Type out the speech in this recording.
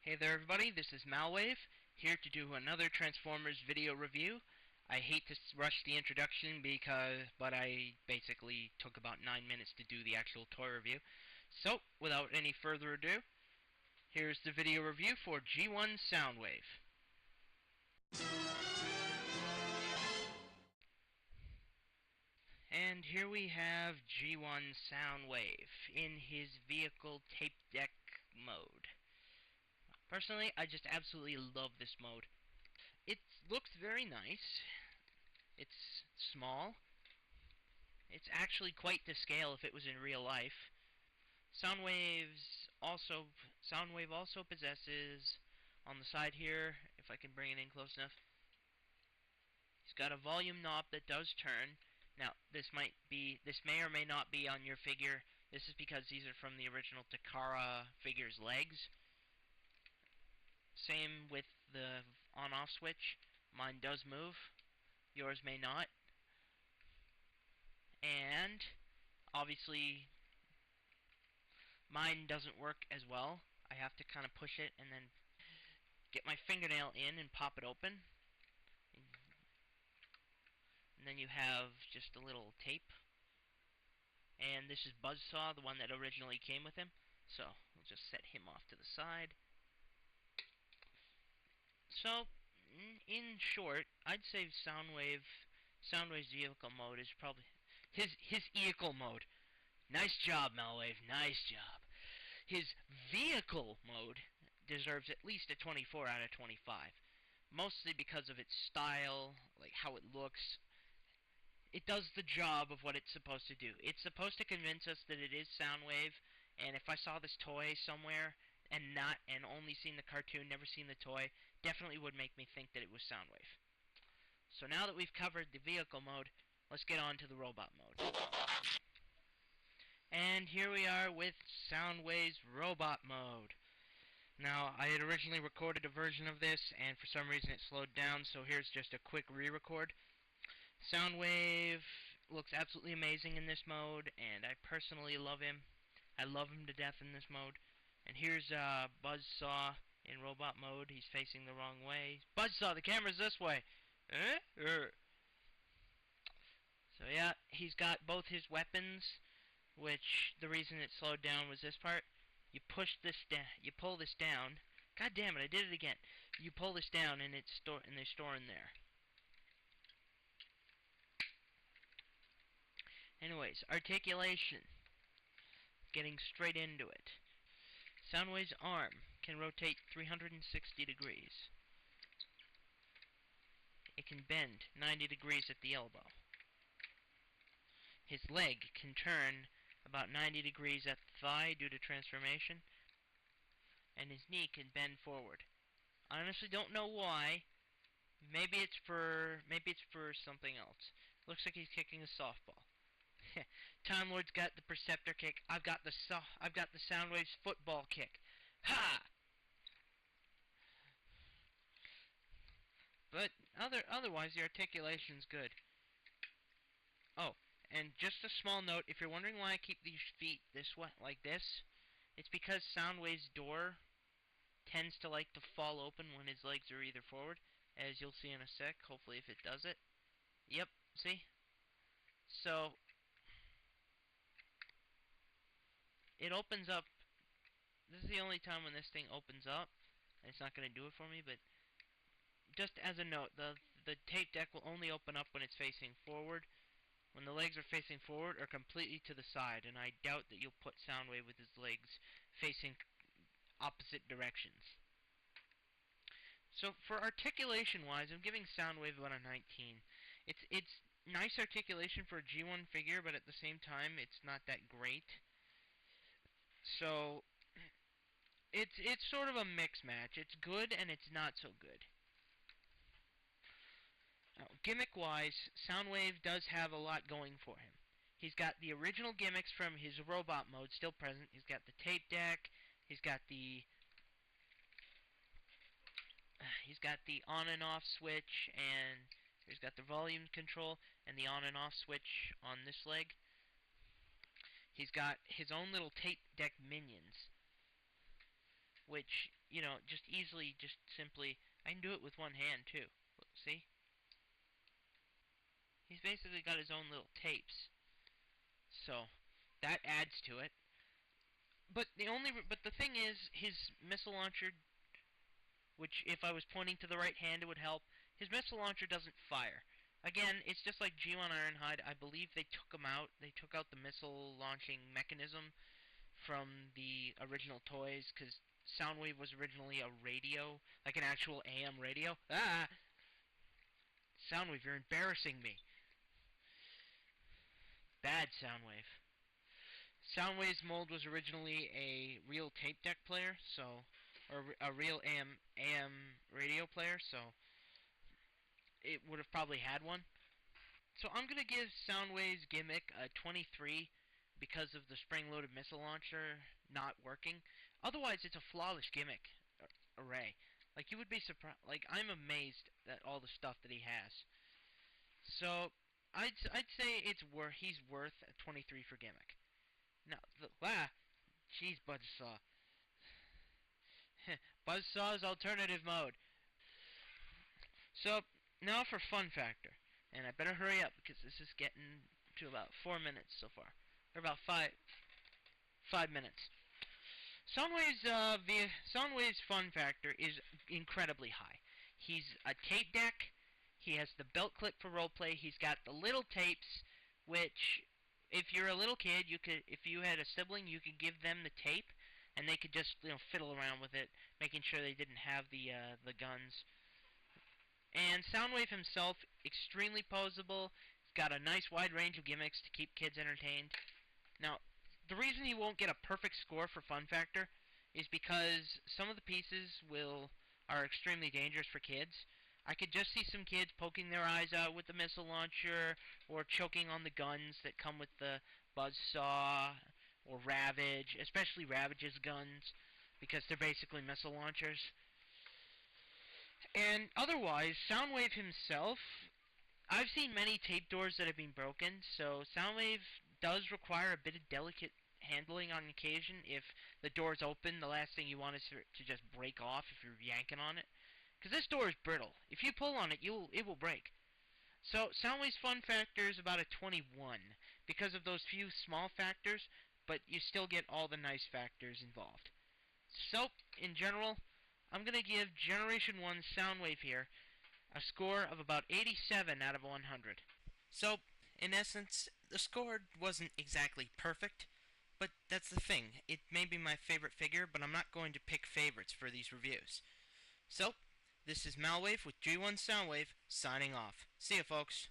Hey there everybody, this is Malwave, here to do another Transformers video review. I hate to rush the introduction but I basically took about 9 minutes to do the actual toy review. So, without any further ado, here's the video review for One Soundwave. And here we have One Soundwave in his vehicle tape deck mode. Personally, I just absolutely love this mode. It looks very nice. It's small. It's actually quite to scale if it was in real life. Soundwave also possesses, on the side here, if I can bring it in close enough, he's got a volume knob that does turn. Now, this may or may not be on your figure. This is because these are from the original Takara figure's legs. Same with the on-off switch. Mine does move. Yours may not. And obviously mine doesn't work as well. I have to kind of push it and then get my fingernail in and pop it open. And then you have just a little tape. And this is Buzzsaw, the one that originally came with him. So we'll just set him off to the side. So, in short, I'd say Soundwave's vehicle mode is probably his vehicle mode. Nice job, Malwave. Nice job. His vehicle mode deserves at least a 24 out of 25. Mostly because of its style, like how it looks. It does the job of what it's supposed to do. It's supposed to convince us that it is Soundwave, and if I saw this toy somewhere and only seen the cartoon, never seen the toy, definitely would make me think that it was Soundwave. So now that we've covered the vehicle mode, let's get on to the robot mode. And here we are with Soundwave's robot mode. Now, I had originally recorded a version of this, and for some reason it slowed down, so here's just a quick re-record. Soundwave looks absolutely amazing in this mode, and I personally love him. I love him to death in this mode. And here's Buzzsaw in robot mode. He's facing the wrong way. Buzzsaw, the camera's this way! So yeah, he's got both his weapons, which the reason it slowed down was this part. You push this down, you pull this down. God damn it, I did it again. You pull this down and they store in there. Anyways, articulation. Getting straight into it. Soundwave's arm can rotate 360 degrees. It can bend 90 degrees at the elbow. His leg can turn about 90 degrees at the thigh due to transformation. And his knee can bend forward. I honestly don't know why. Maybe it's for something else. Looks like he's kicking a softball. Time Lord's got the Perceptor kick. I've got the Soundwave's football kick. Ha! But otherwise, the articulation's good. Oh, and just a small note: if you're wondering why I keep these feet this way, like this, it's because Soundwave's door tends to like to fall open when his legs are either forward, as you'll see in a sec. Hopefully, if it does it. Yep. See? So it opens up. This is the only time when this thing opens up. It's not going to do it for me, but just as a note, the tape deck will only open up when it's facing forward. When the legs are facing forward or completely to the side, and I doubt that you'll put Soundwave with his legs facing opposite directions. So for articulation-wise, I'm giving Soundwave about a 19. It's nice articulation for a G1 figure, but at the same time, it's not that great. So it's sort of a mix match. It's good and it's not so good. Now, gimmick-wise, Soundwave does have a lot going for him. He's got the original gimmicks from his robot mode still present. He's got the tape deck. He's got the on and off switch, and he's got the volume control and the on and off switch on this leg. He's got his own little tape deck minions, which just easily, just simply, I can do it with one hand too. Look, see? He's basically got his own little tapes. So, that adds to it. But the thing is, his missile launcher, which if I was pointing to the right hand it would help, his missile launcher doesn't fire. Again, it's just like G1 Ironhide. I believe they took him out. They took out the missile launching mechanism from the original toys because Soundwave was originally a radio, like an actual AM radio. Ah! Soundwave, you're embarrassing me. Bad Soundwave. Soundwave's mold was originally a real tape deck player, so, or a real AM radio player, so it would have probably had one. So I'm gonna give Soundwave's gimmick a 23 because of the spring-loaded missile launcher not working. Otherwise, it's a flawless gimmick array. Like you would be surprised. Like I'm amazed at all the stuff that he has. So I'd say he's worth a 23 for gimmick. Now, jeez, Buzzsaw. Buzzsaw's alternative mode. So, now for fun factor. And I better hurry up because this is getting to about 4 minutes so far. Or about 5 minutes. Soundwave's fun factor is incredibly high. He's a tape deck. He has the belt clip for roleplay. He's got the little tapes, which if you're a little kid, if you had a sibling, you could give them the tape, and they could just fiddle around with it, making sure they didn't have the guns. And Soundwave himself, extremely posable. He's got a nice wide range of gimmicks to keep kids entertained. Now, the reason he won't get a perfect score for fun factor is because some of the pieces are extremely dangerous for kids. I could just see some kids poking their eyes out with the missile launcher or choking on the guns that come with the Buzzsaw or Ravage, especially Ravage's guns because they're basically missile launchers. And otherwise, Soundwave himself, I've seen many tape doors that have been broken, so Soundwave does require a bit of delicate handling on occasion. If the door's open, the last thing you want is to just break off if you're yanking on it. Because this door is brittle. If you pull on it, it will break. So Soundwave's fun factor is about a 21 because of those few small factors, but you still get all the nice factors involved. So, in general, I'm going to give Generation 1 Soundwave here a score of about 87 out of 100. So, in essence, the score wasn't exactly perfect, but that's the thing. It may be my favorite figure, but I'm not going to pick favorites for these reviews. So, this is Malwave with G1 Soundwave, signing off. See ya, folks.